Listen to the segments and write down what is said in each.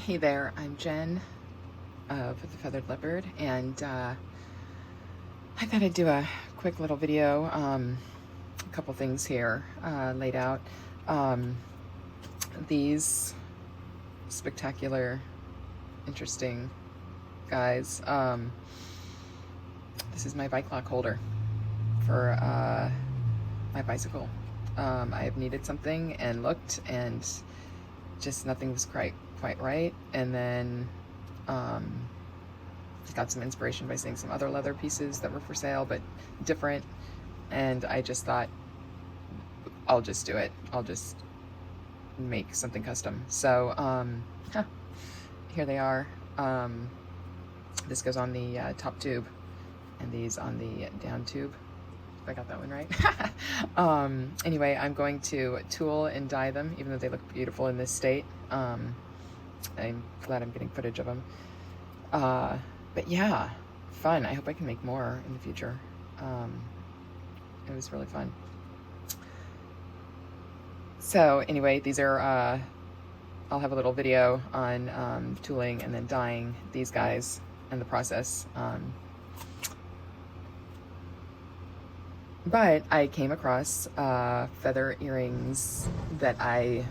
Hey there, I'm Jen of the Feathered Leopard, and I thought I'd do a quick little video. A couple things here laid out. These spectacular, interesting guys. This is my bike lock holder for my bicycle. I have needed something and looked, and just nothing was quite right. And then got some inspiration by seeing some other leather pieces that were for sale but different, and I just thought, I'll just do it. I'll just make something custom. So here they are. This goes on the top tube, and these on the down tube, if I got that one right. Anyway, I'm going to tool and dye them, even though they look beautiful in this state. I'm glad I'm getting footage of them. But yeah, fun. I hope I can make more in the future. It was really fun. So anyway, these are, I'll have a little video on tooling and then dyeing these guys and the process. But I came across feather earrings that I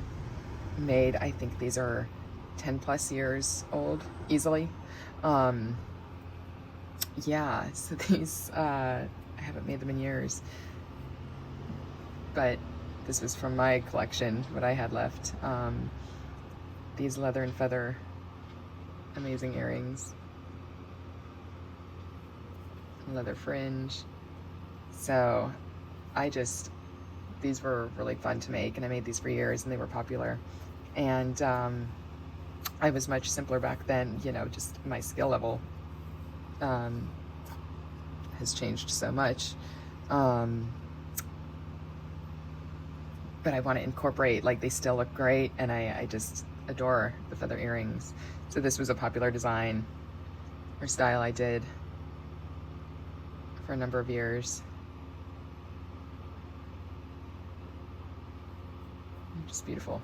made. I think these are 10 plus years old, easily. Yeah, so these, I haven't made them in years, but this was from my collection, what I had left. These leather and feather, amazing earrings, leather fringe. So these were really fun to make, and I made these for years, and they were popular. And I was much simpler back then, you know, just my skill level has changed so much. But I want to incorporate, like, they still look great, and I just adore the feather earrings. So this was a popular design or style I did for a number of years. Just beautiful.